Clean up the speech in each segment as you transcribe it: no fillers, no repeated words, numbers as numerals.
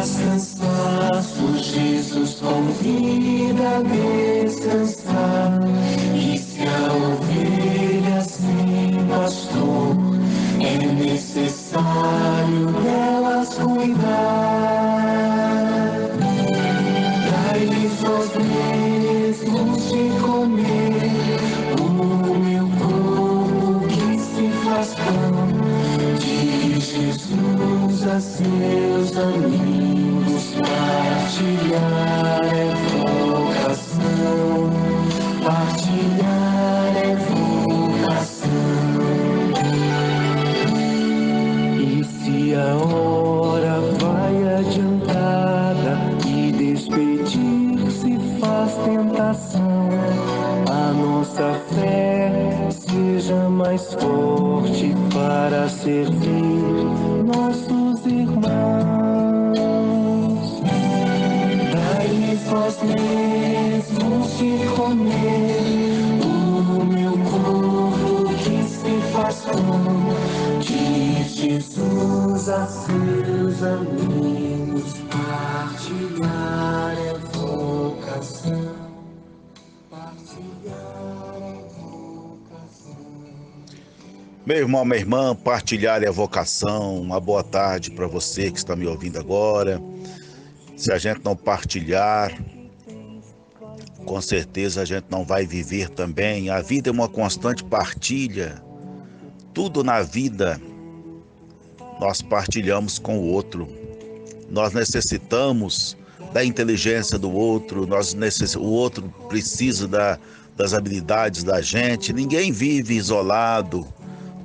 faz cansaço, Jesus convida a descansar. E se a ovelha sem pastor, é necessário delas cuidar. Dai-lhes vós mesmos de comer o meu corpo que se faz pão. Diz Jesus a seus amigos, partilhar é vocação, partilhar é vocação. E se a hora vai adiantada e despedir-se faz tentação, a nossa fé seja mais forte para servir nossos irmãos. Dai-lhes vós mesmos de comer o meu corpo que se faz pão. Diz Jesus a seus amigos, partilhar é vocação. Meu irmão, minha irmã, partilhar é vocação. Uma boa tarde para você que está me ouvindo agora. Se a gente não partilhar, com certeza a gente não vai viver também. A vida é uma constante partilha. Tudo na vida nós partilhamos com o outro. Nós necessitamos da inteligência do outro, o outro precisa das habilidades da gente. Ninguém vive isolado.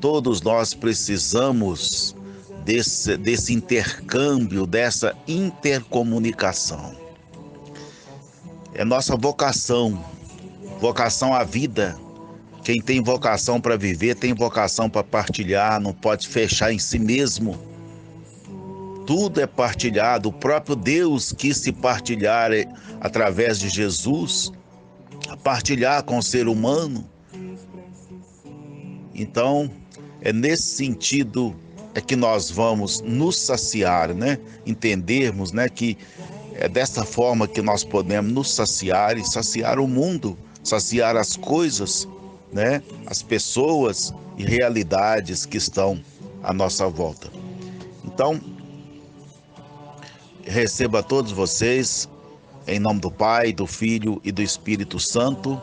Todos nós precisamos desse intercâmbio, dessa intercomunicação. É nossa vocação, vocação à vida. Quem tem vocação para viver, tem vocação para partilhar, não pode fechar em si mesmo. Tudo é partilhado. O próprio Deus quis se partilhar através de Jesus, partilhar com o ser humano. Então, é nesse sentido que nós vamos nos saciar, né? Entendermos, né, que é dessa forma que nós podemos nos saciar e saciar o mundo, saciar as coisas, né? As pessoas e realidades que estão à nossa volta. Então, receba todos vocês, em nome do Pai, do Filho e do Espírito Santo,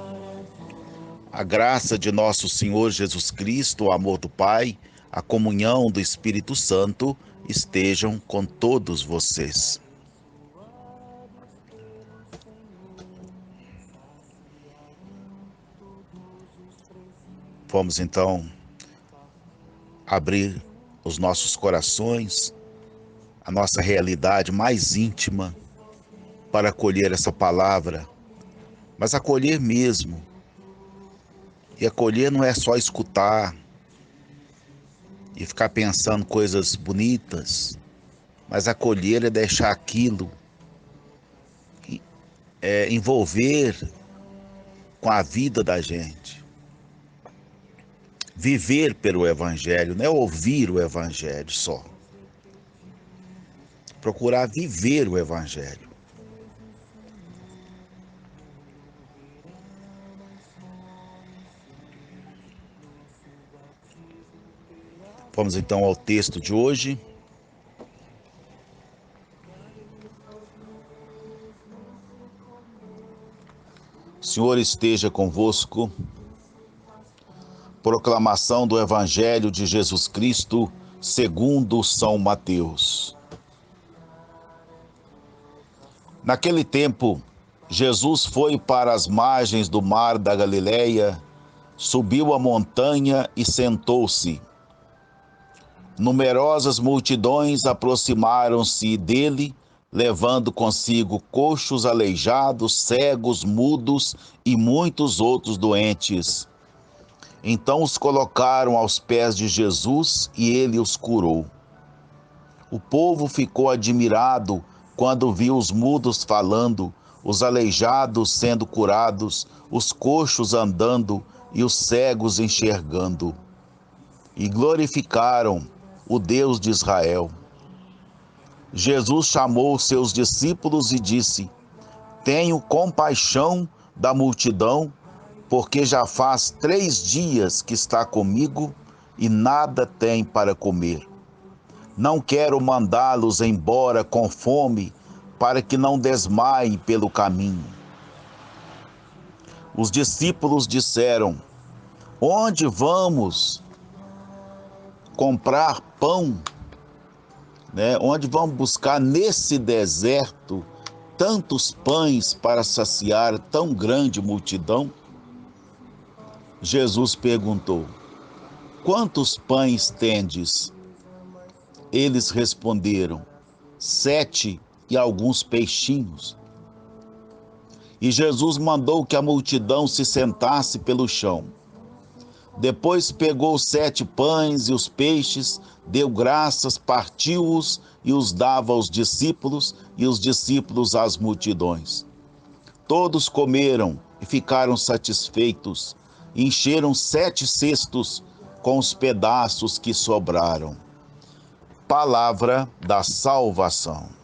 a graça de nosso Senhor Jesus Cristo, o amor do Pai, a comunhão do Espírito Santo estejam com todos vocês. Vamos então abrir os nossos corações, a nossa realidade mais íntima, para acolher essa palavra, mas acolher mesmo. E acolher não é só escutar e ficar pensando coisas bonitas, mas acolher é deixar aquilo envolver com a vida da gente. Viver pelo Evangelho, não é ouvir o Evangelho só. Procurar viver o Evangelho. Vamos então ao texto de hoje. O Senhor esteja convosco. Proclamação do Evangelho de Jesus Cristo, segundo São Mateus. Naquele tempo, Jesus foi para as margens do mar da Galileia, subiu a montanha e sentou-se. Numerosas multidões aproximaram-se dele, levando consigo coxos, aleijados, cegos, mudos e muitos outros doentes. Então os colocaram aos pés de Jesus e ele os curou. O povo ficou admirado quando viu os mudos falando, os aleijados sendo curados, os coxos andando e os cegos enxergando. E glorificaram o Deus de Israel. Jesus chamou os seus discípulos e disse: Tenho compaixão da multidão, porque já faz 3 dias que está comigo e nada tem para comer. Não quero mandá-los embora com fome, para que não desmaiem pelo caminho. Os discípulos disseram: Onde vamos comprar pão? Onde vamos buscar nesse deserto tantos pães para saciar tão grande multidão? Jesus perguntou: Quantos pães tendes? Eles responderam: 7 e alguns peixinhos. E Jesus mandou que a multidão se sentasse pelo chão. Depois pegou os 7 pães e os peixes, deu graças, partiu-os e os dava aos discípulos, e os discípulos às multidões. Todos comeram e ficaram satisfeitos, e encheram 7 cestos com os pedaços que sobraram. Palavra da salvação.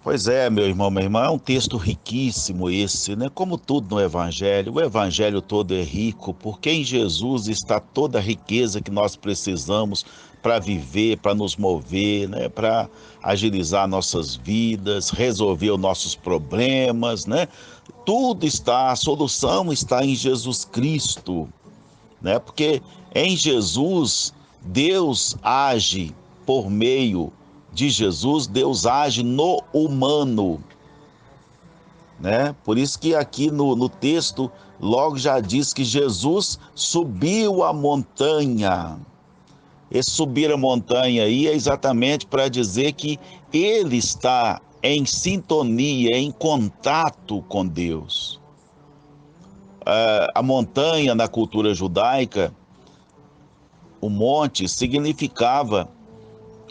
Pois é, meu irmão, minha irmã, é um texto riquíssimo esse, né? Como tudo no Evangelho, o Evangelho todo é rico, porque em Jesus está toda a riqueza que nós precisamos para viver, para nos mover, né? Para agilizar nossas vidas, resolver os nossos problemas, né? Tudo está, a solução está em Jesus Cristo, né? Porque em Jesus, Deus age por meio de Jesus, Deus age no humano, né? Por isso que aqui no texto, logo já diz que Jesus subiu a montanha. Esse subir a montanha aí é exatamente para dizer que ele está em sintonia, em contato com Deus. A montanha na cultura judaica, o monte significava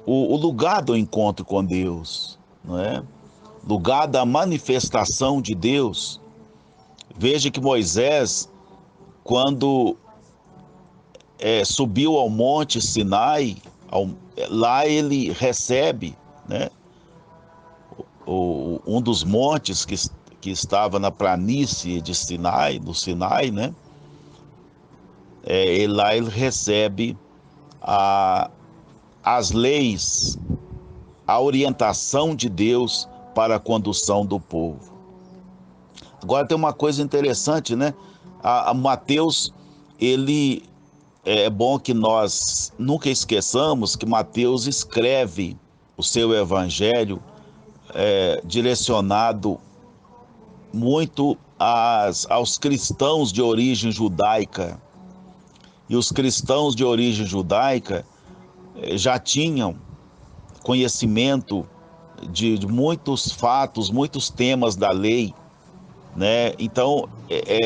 o lugar do encontro com Deus, não é? Lugar da manifestação de Deus. Veja que Moisés, quando subiu ao monte Sinai, lá ele recebe, né, um dos montes que estava na planície de Sinai, no Sinai, né? Lá ele recebe as leis, a orientação de Deus para a condução do povo. Agora tem uma coisa interessante, né? A Mateus, é bom que nós nunca esqueçamos que Mateus escreve o seu evangelho direcionado muito aos cristãos de origem judaica. E os cristãos de origem judaica já tinham conhecimento de muitos fatos, muitos temas da lei, né? Então,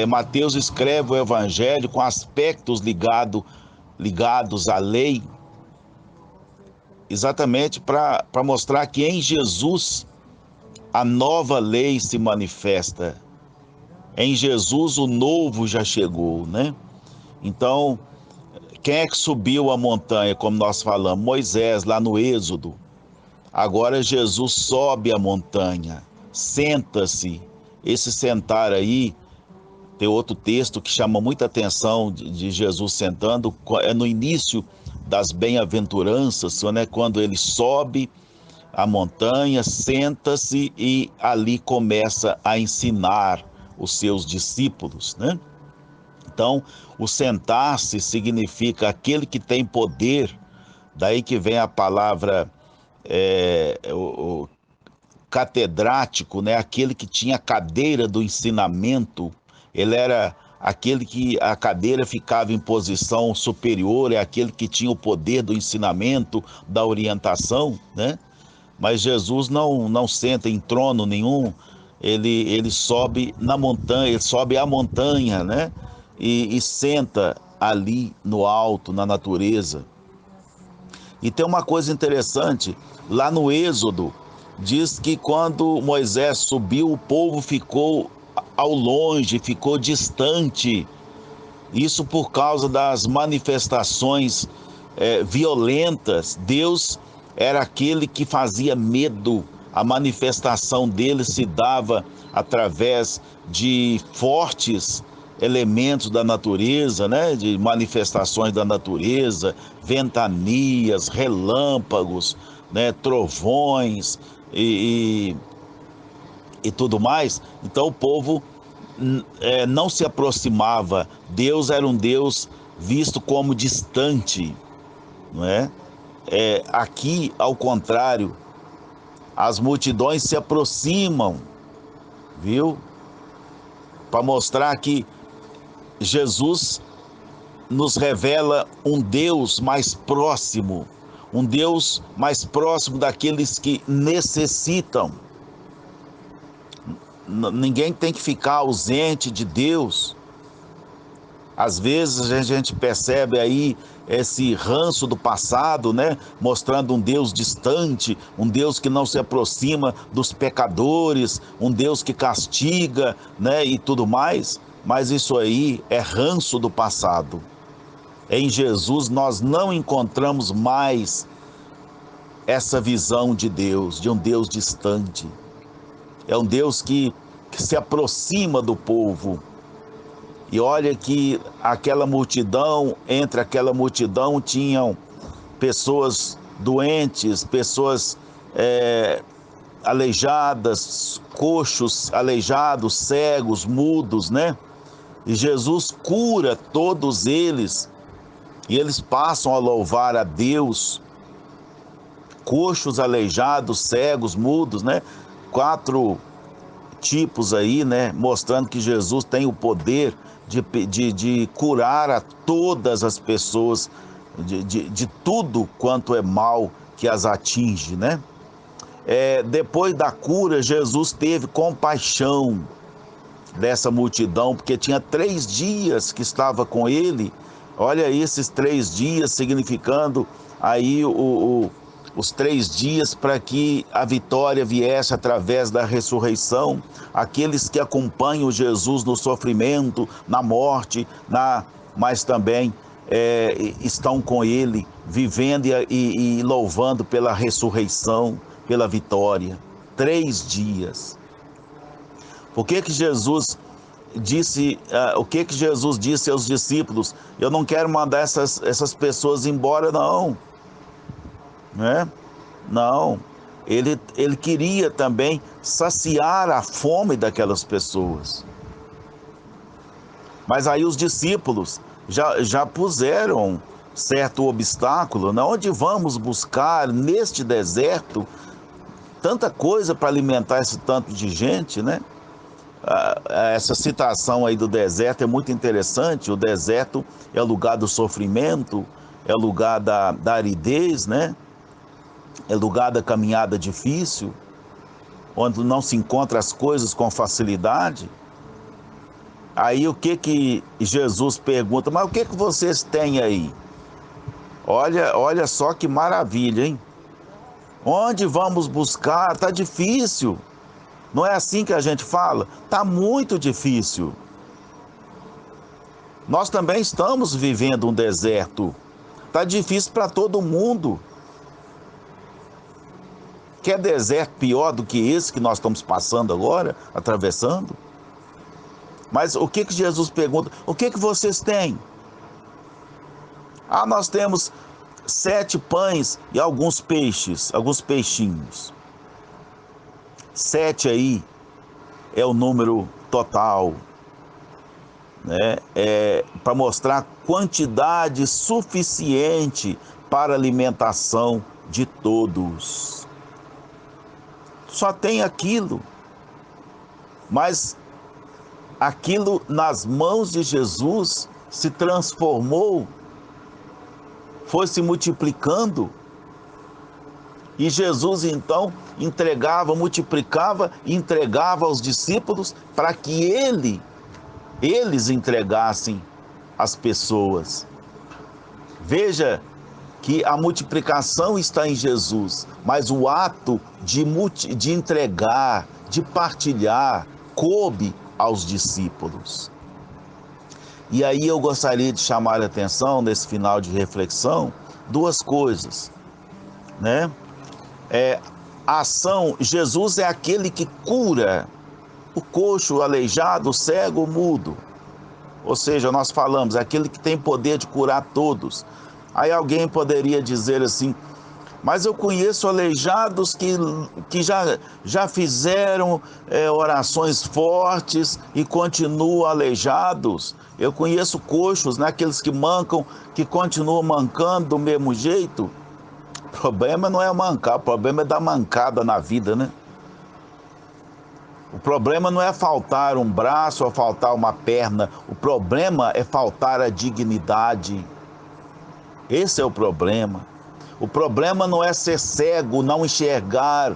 Mateus escreve o evangelho com aspectos ligados à lei, exatamente para mostrar que em Jesus a nova lei se manifesta. Em Jesus o novo já chegou, né? Então, quem é que subiu a montanha, como nós falamos? Moisés, lá no Êxodo. Agora Jesus sobe a montanha, senta-se. Esse sentar aí, tem outro texto que chama muita atenção de Jesus sentando, é no início das bem-aventuranças, né? Quando ele sobe a montanha, senta-se e ali começa a ensinar os seus discípulos, né? Então, o sentar-se significa aquele que tem poder, daí que vem a palavra o catedrático, né? Aquele que tinha a cadeira do ensinamento, ele era aquele que a cadeira ficava em posição superior, é aquele que tinha o poder do ensinamento, da orientação, né? Mas Jesus não senta em trono nenhum, ele sobe na montanha, ele sobe a montanha, né? E senta ali no alto, na natureza. E tem uma coisa interessante, lá no Êxodo, diz que quando Moisés subiu, o povo ficou ao longe, ficou distante. Isso por causa das manifestações violentas. Deus era aquele que fazia medo. A manifestação dele se dava através de fortes elementos da natureza, né? De manifestações da natureza, ventanias, relâmpagos, né? Trovões e tudo mais. Então o povo não se aproximava. Deus era um Deus visto como distante, não é? Aqui, ao contrário, as multidões se aproximam, viu? Para mostrar que Jesus nos revela um Deus mais próximo, um Deus mais próximo daqueles que necessitam. Ninguém tem que ficar ausente de Deus. Às vezes a gente percebe aí esse ranço do passado, né? Mostrando um Deus distante, um Deus que não se aproxima dos pecadores, um Deus que castiga, né? E tudo mais. Mas isso aí é ranço do passado. Em Jesus nós não encontramos mais essa visão de Deus, de um Deus distante. É um Deus que se aproxima do povo. E olha que aquela multidão, entre aquela multidão tinham pessoas doentes, pessoas aleijadas, coxos, aleijados, cegos, mudos, né? E Jesus cura todos eles, e eles passam a louvar a Deus. Coxos, aleijados, cegos, mudos, né? 4 tipos aí, né? Mostrando que Jesus tem o poder de curar a todas as pessoas, de tudo quanto é mal que as atinge, né? Depois da cura, Jesus teve compaixão dessa multidão, porque tinha 3 dias que estava com ele. Olha esses 3 dias significando aí os 3 dias para que a vitória viesse através da ressurreição. Aqueles que acompanham Jesus no sofrimento, na morte, mas também estão com ele, vivendo e louvando pela ressurreição, pela vitória. 3 dias. Por que Jesus disse aos discípulos? Eu não quero mandar essas pessoas embora, não. Né? Não. Ele queria também saciar a fome daquelas pessoas. Mas aí os discípulos já puseram certo obstáculo. Né? Onde vamos buscar neste deserto tanta coisa para alimentar esse tanto de gente, né? Essa citação aí do deserto é muito interessante. O deserto é o lugar do sofrimento, é o lugar da aridez, né? É o lugar da caminhada difícil, onde não se encontra as coisas com facilidade. Aí o que Jesus pergunta? Mas o que vocês têm aí? Olha só que maravilha, hein? Onde vamos buscar? Tá difícil. Não é assim que a gente fala? Tá muito difícil. Nós também estamos vivendo um deserto. Tá difícil para todo mundo. Quer deserto pior do que esse que nós estamos passando agora, atravessando? Mas o que Jesus pergunta? O que vocês têm? Nós temos 7 pães e alguns peixes, alguns peixinhos. 7 aí é o número total, né? Para mostrar quantidade suficiente para alimentação de todos. Só tem aquilo, mas aquilo nas mãos de Jesus se transformou, foi se multiplicando. E Jesus então entregava, multiplicava e entregava aos discípulos para que eles entregassem às pessoas. Veja que a multiplicação está em Jesus, mas o ato de entregar, de partilhar, coube aos discípulos. E aí eu gostaria de chamar a atenção nesse final de reflexão duas coisas, né? A ação, Jesus é aquele que cura o coxo, o aleijado, o cego, o mudo. Ou seja, nós falamos, é aquele que tem poder de curar todos. Aí alguém poderia dizer assim, mas eu conheço aleijados que já fizeram orações fortes e continuam aleijados. Eu conheço coxos, né, aqueles que mancam, que continuam mancando do mesmo jeito. O problema não é mancar, o problema é dar mancada na vida, né? O problema não é faltar um braço ou faltar uma perna, o problema é faltar a dignidade. Esse é o problema. O problema não é ser cego, não enxergar.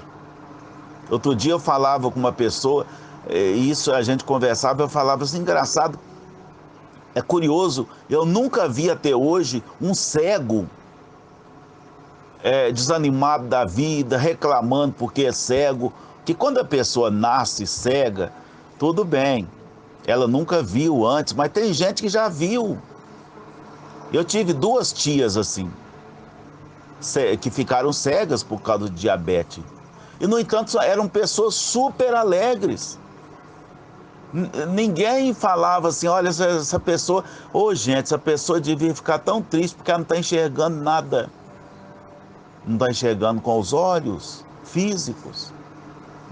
Outro dia eu falava com uma pessoa, isso a gente conversava, eu falava assim, engraçado, é curioso, eu nunca vi até hoje um cego desanimado da vida, reclamando porque é cego, que quando a pessoa nasce cega, tudo bem, ela nunca viu antes, mas tem gente que já viu. Eu tive duas tias assim, que ficaram cegas por causa do diabetes. E, no entanto, eram pessoas super alegres. Ninguém falava assim, olha, essa pessoa... gente, essa pessoa devia ficar tão triste porque ela não está enxergando nada. Não está enxergando com os olhos físicos,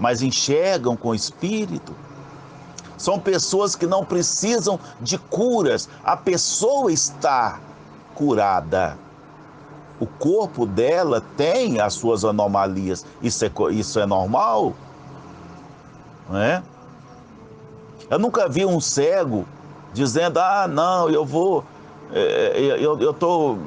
mas enxergam com o espírito. São pessoas que não precisam de curas. A pessoa está curada. O corpo dela tem as suas anomalias. Isso é normal? Não é? Eu nunca vi um cego dizendo, não, eu estou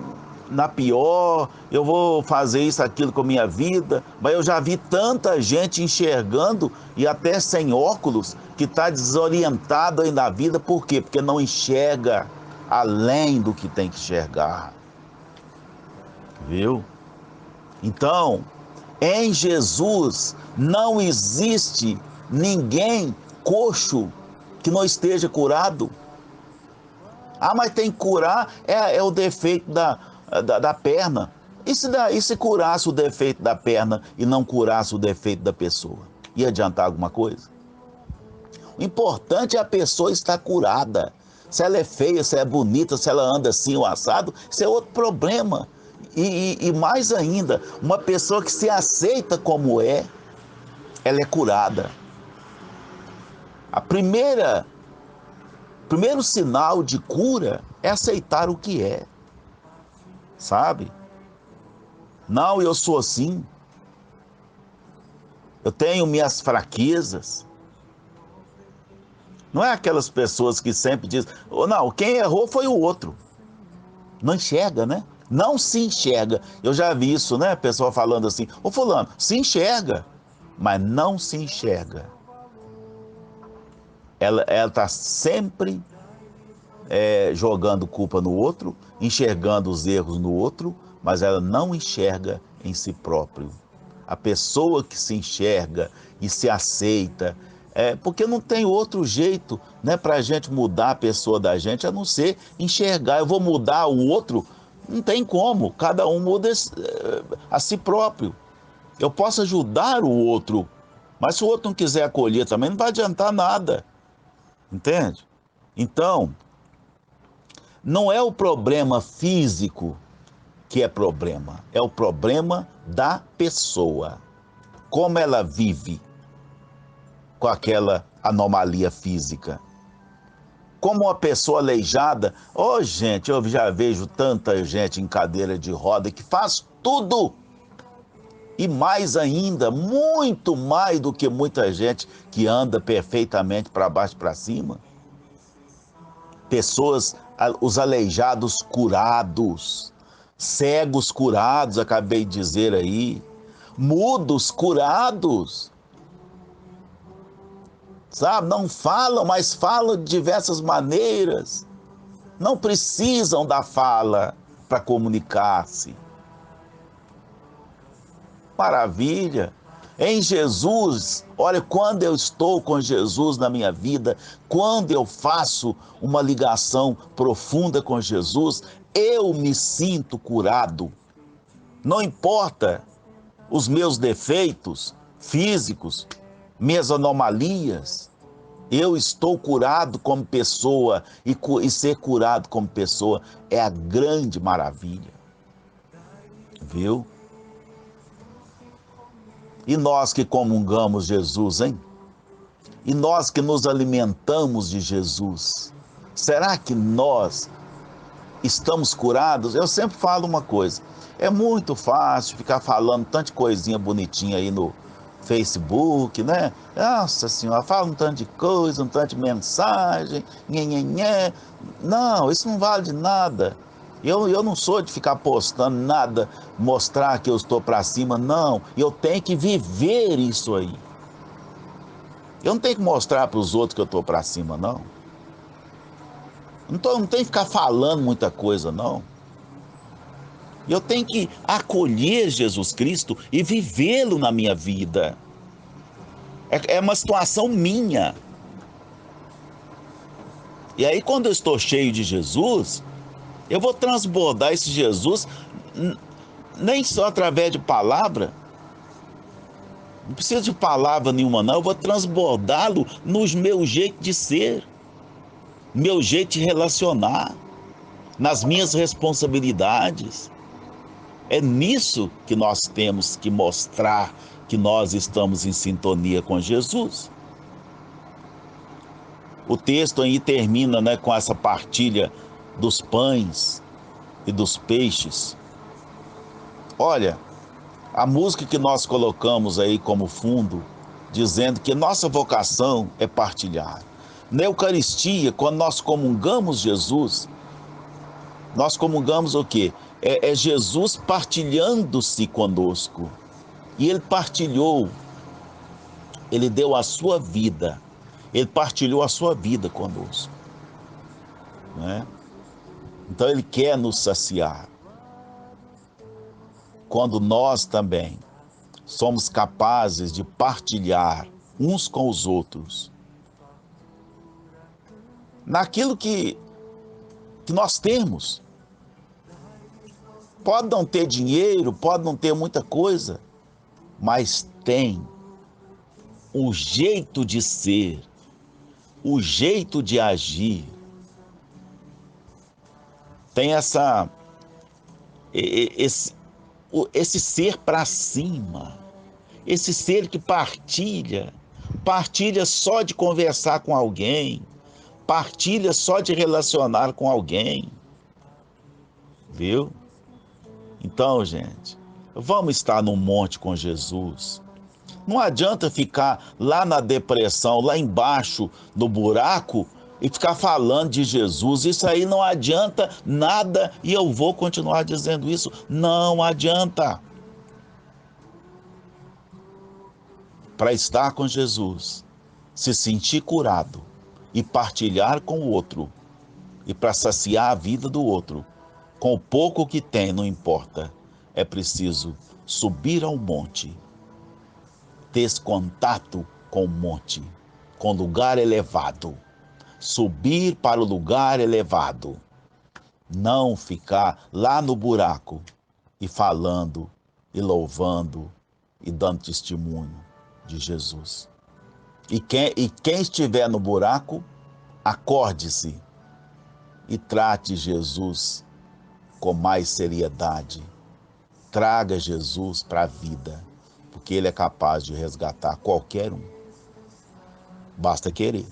na pior, eu vou fazer isso, aquilo com a minha vida. Mas eu já vi tanta gente enxergando, e até sem óculos, que está desorientado aí na vida. Por quê? Porque não enxerga além do que tem que enxergar. Viu? Então, em Jesus não existe ninguém coxo que não esteja curado. Mas tem que curar, é o defeito da perna. E se curasse o defeito da perna e não curasse o defeito da pessoa? Ia adiantar alguma coisa? O importante é a pessoa estar curada. Se ela é feia, se ela é bonita, se ela anda assim ou assado, isso é outro problema. E mais ainda, uma pessoa que se aceita como ela é curada. Primeiro sinal de cura é aceitar o que é, sabe? Não, eu sou assim, eu tenho minhas fraquezas. Não é aquelas pessoas que sempre dizem, não, quem errou foi o outro. Não enxerga, né? Não se enxerga. Eu já vi isso, né? Pessoa falando assim, fulano, se enxerga, mas não se enxerga. Ela está sempre jogando culpa no outro, enxergando os erros no outro, mas ela não enxerga em si próprio. A pessoa que se enxerga e se aceita, porque não tem outro jeito, né, para a gente mudar a pessoa da gente, a não ser enxergar. Eu vou mudar o outro? Não tem como, cada um muda a si próprio. Eu posso ajudar o outro, mas se o outro não quiser acolher também, não vai adiantar nada. Entende? Então, não é o problema físico que é problema, é o problema da pessoa. Como ela vive com aquela anomalia física. Como uma pessoa aleijada, gente, eu já vejo tanta gente em cadeira de roda que faz tudo. E mais ainda, muito mais do que muita gente que anda perfeitamente para baixo e para cima. Pessoas, os aleijados curados, cegos curados, acabei de dizer aí, mudos curados. Sabe, não falam, mas falam de diversas maneiras. Não precisam da fala para comunicar-se. Maravilha! Em Jesus, olha, quando eu estou com Jesus na minha vida, quando eu faço uma ligação profunda com Jesus, eu me sinto curado. Não importa os meus defeitos físicos, minhas anomalias, eu estou curado como pessoa e ser curado como pessoa é a grande maravilha, viu? E nós que comungamos Jesus, hein? E nós que nos alimentamos de Jesus, será que nós estamos curados? Eu sempre falo uma coisa, é muito fácil ficar falando tanta coisinha bonitinha aí no Facebook, né? Nossa Senhora, fala um tanto de coisa, um tanto de mensagem, nhenhenhé. Não, isso não vale de nada. Eu não sou de ficar postando nada, mostrar que eu estou para cima, não. Eu tenho que viver isso aí. Eu não tenho que mostrar para os outros que eu estou para cima, não. Não tenho que ficar falando muita coisa, não. Eu tenho que acolher Jesus Cristo e vivê-lo na minha vida. É uma situação minha. E aí, quando eu estou cheio de Jesus, eu vou transbordar esse Jesus, nem só através de palavra. Não precisa de palavra nenhuma, não. Eu vou transbordá-lo nos meus jeitos de ser, meu jeito de relacionar, nas minhas responsabilidades. É nisso que nós temos que mostrar que nós estamos em sintonia com Jesus. O texto aí termina, né, com essa partilha dos pães e dos peixes. Olha, a música que nós colocamos aí como fundo, dizendo que nossa vocação é partilhar. Na Eucaristia, quando nós comungamos Jesus, nós comungamos o quê? É Jesus partilhando-se conosco. E ele partilhou, ele deu a sua vida, ele partilhou a sua vida conosco, né? Então ele quer nos saciar. Quando nós também somos capazes de partilhar uns com os outros, naquilo que nós temos. Pode não ter dinheiro, pode não ter muita coisa, mas tem o jeito de ser, o jeito de agir. Tem esse ser para cima, esse ser que partilha só de conversar com alguém, partilha só de relacionar com alguém, viu? Então, gente, vamos estar no monte com Jesus. Não adianta ficar lá na depressão, lá embaixo do buraco e ficar falando de Jesus. Isso aí não adianta nada e eu vou continuar dizendo isso. Não adianta. Para estar com Jesus, se sentir curado e partilhar com o outro, e para saciar a vida do outro, com o pouco que tem, não importa, é preciso subir ao monte, ter esse contato com o monte, com o lugar elevado, subir para o lugar elevado, não ficar lá no buraco e falando e louvando e dando testemunho de Jesus. E quem estiver no buraco, acorde-se e trate Jesus com mais seriedade. Traga Jesus para a vida, porque Ele é capaz de resgatar qualquer um. Basta querer,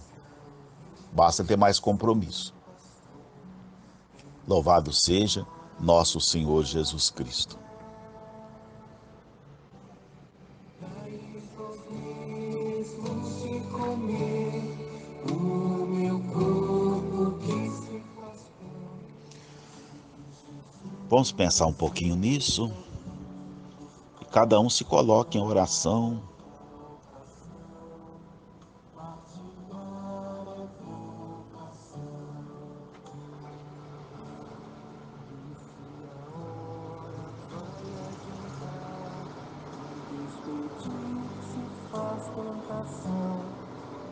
basta ter mais compromisso. Louvado seja nosso Senhor Jesus Cristo. Vamos pensar um pouquinho nisso. E cada um se coloque em oração.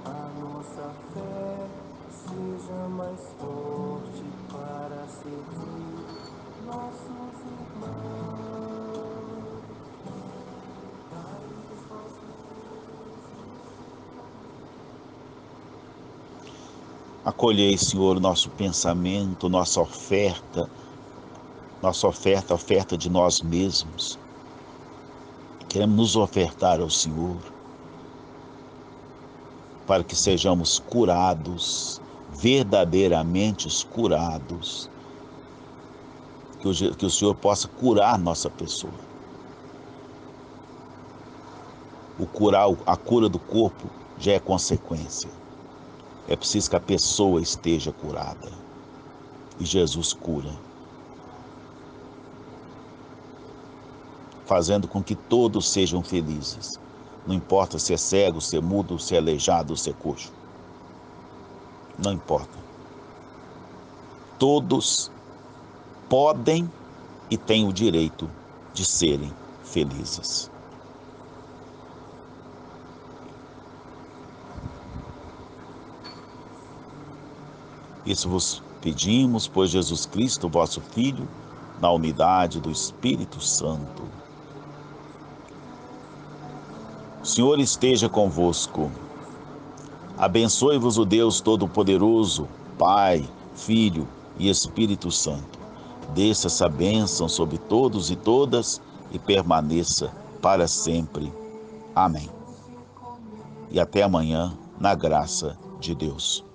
A nossa fé seja mais forte para seguir nossos irmãos. Acolhei, Senhor, nosso pensamento, oferta de nós mesmos. Queremos nos ofertar ao Senhor para que sejamos curados, verdadeiramente curados, que o Senhor possa curar nossa pessoa. A cura do corpo já é consequência. É preciso que a pessoa esteja curada. E Jesus cura, fazendo com que todos sejam felizes. Não importa se é cego, se é mudo, se é aleijado, se é coxo. Não importa. Todos podem e têm o direito de serem felizes. Isso vos pedimos por Jesus Cristo, vosso Filho, na unidade do Espírito Santo. O Senhor esteja convosco. Abençoe-vos o Deus Todo-Poderoso, Pai, Filho e Espírito Santo. Desça essa bênção sobre todos e todas e permaneça para sempre. Amém. E até amanhã, na graça de Deus.